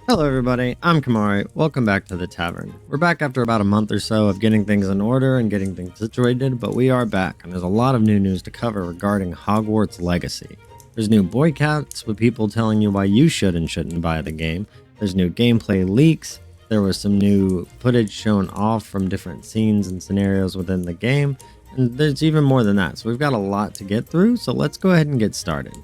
Hello everybody, I'm Kamari. Welcome back to the Tavern. We're back after about a month or so of getting things in order and getting things situated, but we are back and there's a lot of new news to cover regarding Hogwarts Legacy. There's new boycotts with people telling you why you should and shouldn't buy the game. There's new gameplay leaks. There was some new footage shown off from different scenes and scenarios within the game, and there's even more than that. So we've got a lot to get through, so let's go ahead and get started.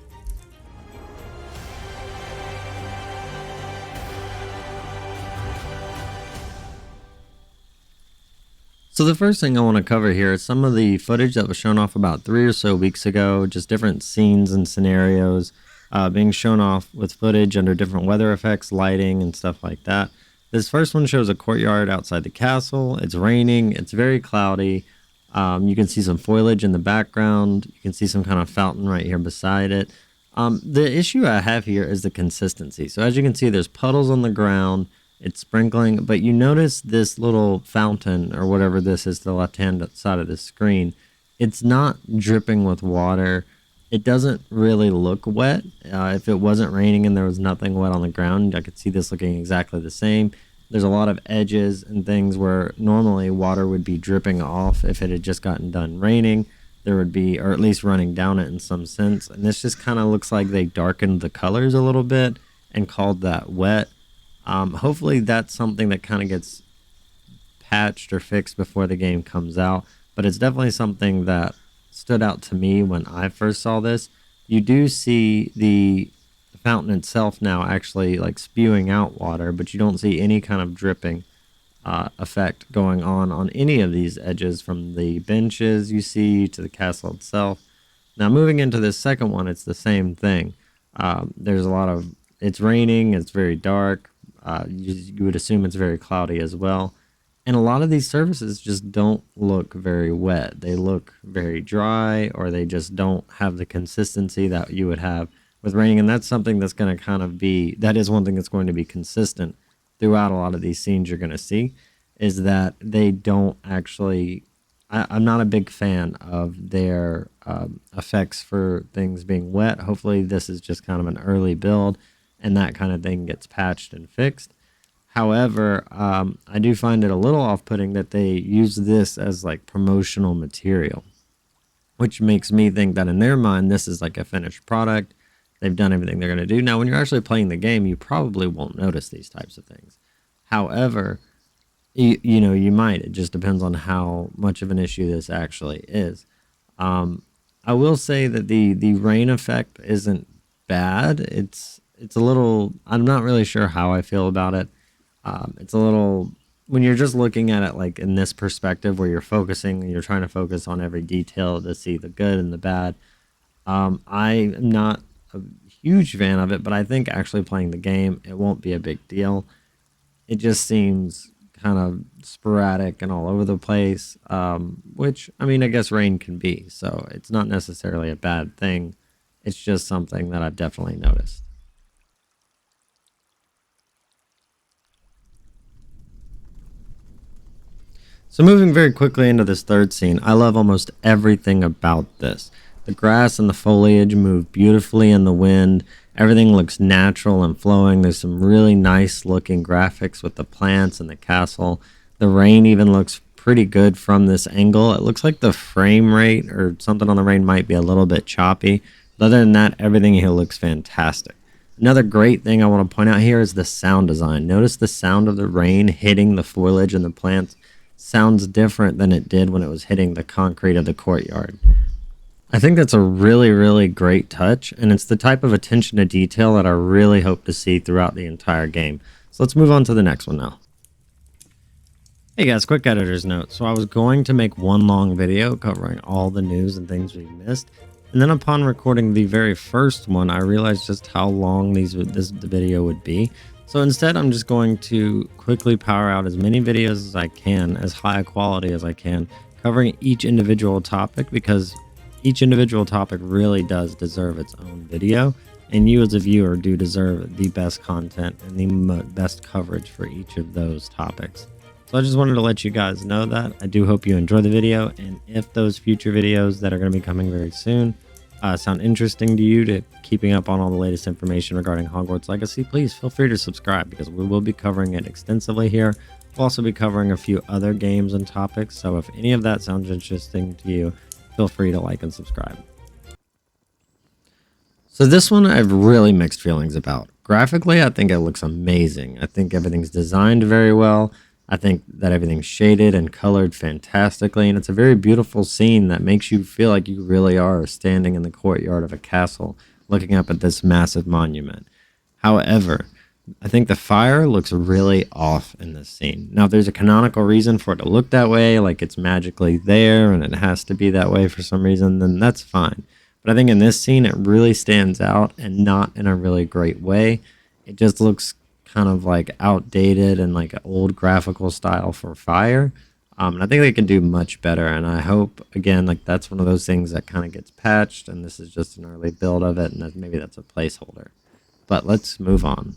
So the first thing I want to cover here is some of the footage that was shown off about 3 or so weeks ago, just different scenes and scenarios being shown off with footage under different weather effects, lighting, and stuff like that. This first one shows a courtyard outside the castle. It's raining. It's very cloudy. You can see some foliage in the background. You can see some kind of fountain right here beside it. The issue I have here is the consistency. So as you can see, there's puddles on the ground. It's sprinkling, but you notice this little fountain or whatever this is to the left-hand side of the screen. It's not dripping with water. It doesn't really look wet. If it wasn't raining and there was nothing wet on the ground, I could see this looking exactly the same. There's a lot of edges and things where normally water would be dripping off if it had just gotten done raining. There would be, or at least running down it in some sense. And this just kind of looks like they darkened the colors a little bit and called that wet. Hopefully that's something that kind of gets patched or fixed before the game comes out, but it's definitely something that stood out to me when I first saw this. You do see the fountain itself now actually like spewing out water, but you don't see any kind of dripping effect going on any of these edges, from the benches you see to the castle itself. Now moving into this second one, it's the same thing. There's a lot of, it's raining, it's very dark. You would assume it's very cloudy as well. And a lot of these surfaces just don't look very wet. They look very dry, or they just don't have the consistency that you would have with raining. And that's something that's going to kind of be, that is one thing that's going to be consistent throughout a lot of these scenes you're going to see, is that they don't actually, I'm not a big fan of their effects for things being wet. Hopefully this is just kind of an early build and that kind of thing gets patched and fixed. However, I do find it a little off-putting that they use this as like promotional material, which makes me think that in their mind, this is like a finished product. They've done everything they're going to do. Now, when you're actually playing the game, you probably won't notice these types of things. However, you know, you might. It just depends on how much of an issue this actually is. I will say that the rain effect isn't bad. It's a little, I'm not really sure how I feel about it. It's a little, when you're just looking at it like in this perspective where you're focusing, you're trying to focus on every detail to see the good and the bad. I am not a huge fan of it, but I think actually playing the game, it won't be a big deal. It just seems kind of sporadic and all over the place, which, I mean, I guess rain can be, so it's not necessarily a bad thing. It's just something that I've definitely noticed. So moving very quickly into this third scene, I love almost everything about this. The grass and the foliage move beautifully in the wind. Everything looks natural and flowing. There's some really nice looking graphics with the plants and the castle. The rain even looks pretty good from this angle. It looks like the frame rate or something on the rain might be a little bit choppy. But other than that, everything here looks fantastic. Another great thing I want to point out here is the sound design. Notice the sound of the rain hitting the foliage and the plants sounds different than it did when it was hitting the concrete of the courtyard. I think that's a really, really great touch, and it's the type of attention to detail that I really hope to see throughout the entire game. So let's move on to the next one now. Hey guys, quick editor's note. So I was going to make one long video covering all the news and things we missed, and then upon recording the very first one, I realized just how long the video would be. So instead, I'm just going to quickly power out as many videos as I can, as high quality as I can, covering each individual topic, because each individual topic really does deserve its own video, and you as a viewer do deserve the best content and the best coverage for each of those topics. So I just wanted to let you guys know that. I do hope you enjoy the video, and if those future videos that are going to be coming very soon sound interesting to you, to keeping up on all the latest information regarding Hogwarts Legacy, please feel free to subscribe because we will be covering it extensively here. We'll also be covering a few other games and topics, so if any of that sounds interesting to you, feel free to like and subscribe. So this one I have really mixed feelings about. Graphically, I think it looks amazing. I think everything's designed very well. I think that everything's shaded and colored fantastically, and it's a very beautiful scene that makes you feel like you really are standing in the courtyard of a castle looking up at this massive monument. However, I think the fire looks really off in this scene. Now, if there's a canonical reason for it to look that way, like it's magically there and it has to be that way for some reason, then that's fine. But I think in this scene, it really stands out, and not in a really great way. It just looks kind of like outdated and like an old graphical style for fire. And I think they can do much better. And I hope, again, like that's one of those things that kind of gets patched, and this is just an early build of it, and that maybe that's a placeholder. But let's move on.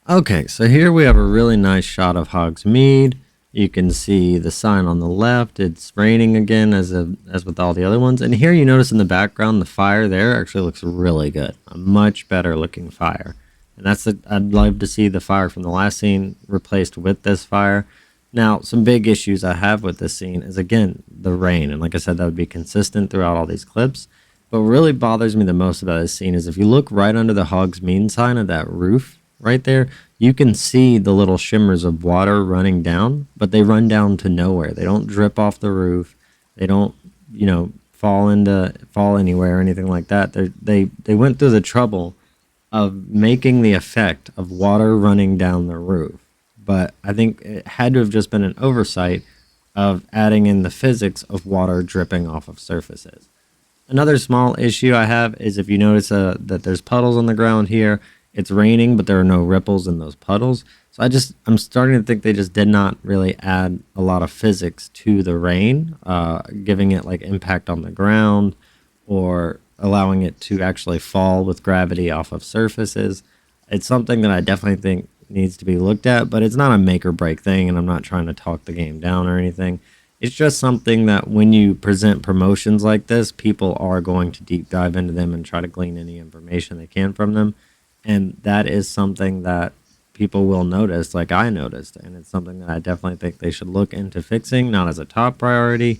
Okay, so here we have a really nice shot of Hogsmeade. You can see the sign on the left. It's raining again as with all the other ones. And here you notice in the background, the fire there actually looks really good. A much better looking fire. And I'd love to see the fire from the last scene replaced with this fire. Now, some big issues I have with this scene is, again, the rain. And like I said, that would be consistent throughout all these clips. But what really bothers me the most about this scene is if you look right under the Hogsmeade sign of that roof right there, you can see the little shimmers of water running down, but they run down to nowhere. They don't drip off the roof. They don't, fall anywhere or anything like that. They went through the trouble of making the effect of water running down the roof. But I think it had to have just been an oversight of adding in the physics of water dripping off of surfaces. Another small issue I have is if you notice that there's puddles on the ground here. It's raining, but there are no ripples in those puddles. So I'm starting to think they just did not really add a lot of physics to the rain, giving it like impact on the ground or allowing it to actually fall with gravity off of surfaces. It's something that I definitely think needs to be looked at, but it's not a make or break thing, and I'm not trying to talk the game down or anything. It's just something that when you present promotions like this, people are going to deep dive into them and try to glean any information they can from them. And that is something that people will notice, like I noticed. And it's something that I definitely think they should look into fixing, not as a top priority,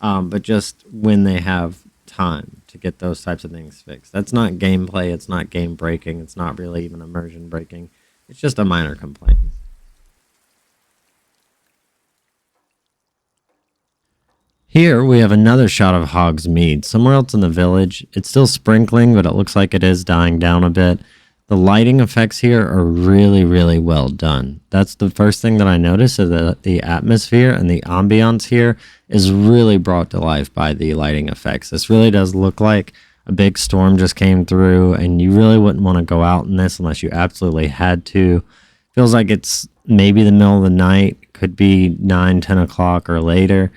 but just when they have time to get those types of things fixed. That's not gameplay. It's not game breaking. It's not really even immersion breaking. It's just a minor complaint. Here we have another shot of Hogsmeade, somewhere else in the village. It's still sprinkling, but it looks like it is dying down a bit. The lighting effects here are really, really well done. That's the first thing that I noticed, is that the atmosphere and the ambiance here is really brought to life by the lighting effects. This really does look like a big storm just came through, and you really wouldn't want to go out in this unless you absolutely had to. Feels like it's maybe the middle of the night, could be 9, 10 o'clock or later.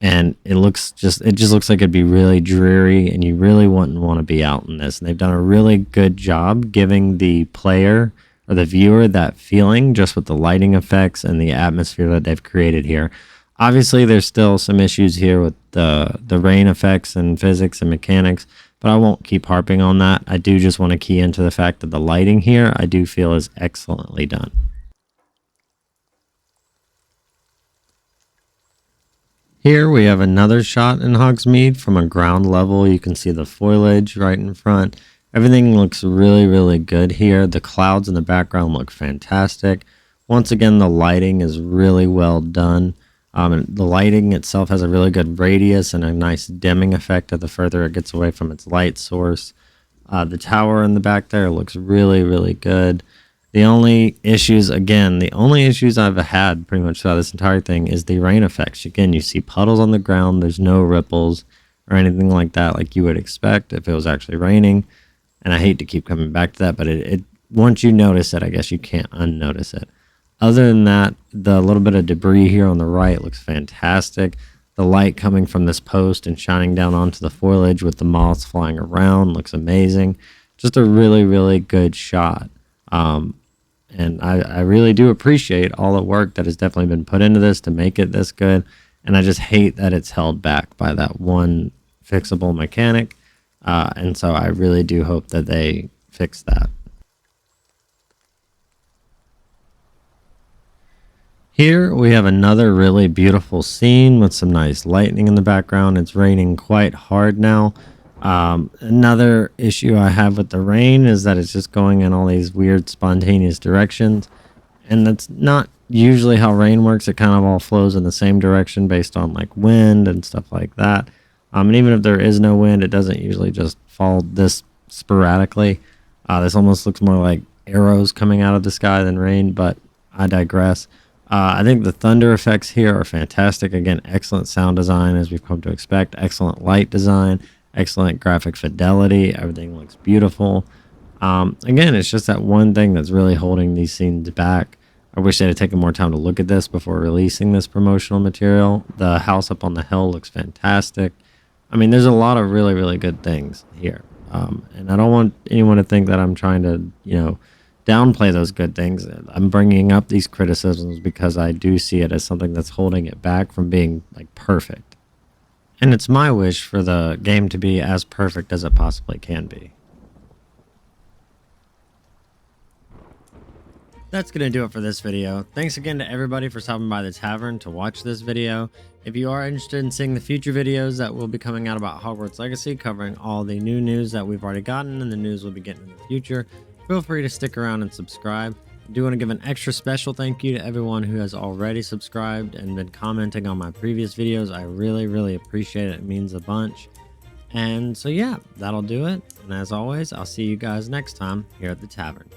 And it just looks like it'd be really dreary, and you really wouldn't want to be out in this. And they've done a really good job giving the player or the viewer that feeling just with the lighting effects and the atmosphere that they've created here. Obviously, there's still some issues here with the rain effects and physics and mechanics, but I won't keep harping on that. I do just want to key into the fact that the lighting here I do feel is excellently done. Here we have another shot in Hogsmeade from a ground level. You can see the foliage right in front. Everything looks really, really good here. The clouds in the background look fantastic. Once again, the lighting is really well done. And the lighting itself has a really good radius and a nice dimming effect the further it gets away from its light source. The tower in the back there looks really, really good. The only issues I've had pretty much throughout this entire thing is the rain effects. Again, you see puddles on the ground. There's no ripples or anything like that like you would expect if it was actually raining. And I hate to keep coming back to that, but it once you notice it, I guess you can't unnotice it. Other than that, the little bit of debris here on the right looks fantastic. The light coming from this post and shining down onto the foliage with the moths flying around looks amazing. Just a really, really good shot. And I really do appreciate all the work that has definitely been put into this to make it this good. and I just hate that it's held back by that one fixable mechanic. And so I really do hope that they fix that. Here we have another really beautiful scene with some nice lightning in the background. It's raining quite hard now. Another issue I have with the rain is that it's just going in all these weird spontaneous directions. And that's not usually how rain works. It kind of all flows in the same direction based on like wind and stuff like that. And even if there is no wind, it doesn't usually just fall this sporadically. This almost looks more like arrows coming out of the sky than rain, but I digress. I think the thunder effects here are fantastic. Again, excellent sound design as we've come to expect. Excellent light design. Excellent graphic fidelity. Everything looks beautiful. Again, it's just that one thing that's really holding these scenes back. I wish they'd have taken more time to look at this before releasing this promotional material. The house up on the hill looks fantastic. I mean, there's a lot of really, really good things here. And I don't want anyone to think that I'm trying to, downplay those good things. I'm bringing up these criticisms because I do see it as something that's holding it back from being like perfect. And it's my wish for the game to be as perfect as it possibly can be. That's going to do it for this video. Thanks again to everybody for stopping by the tavern to watch this video. If you are interested in seeing the future videos that will be coming out about Hogwarts Legacy, covering all the new news that we've already gotten and the news we'll be getting in the future, feel free to stick around and subscribe. I do want to give an extra special thank you to everyone who has already subscribed and been commenting on my previous videos. I really, really appreciate it. It means a bunch. And so yeah, that'll do it. And as always, I'll see you guys next time here at the tavern.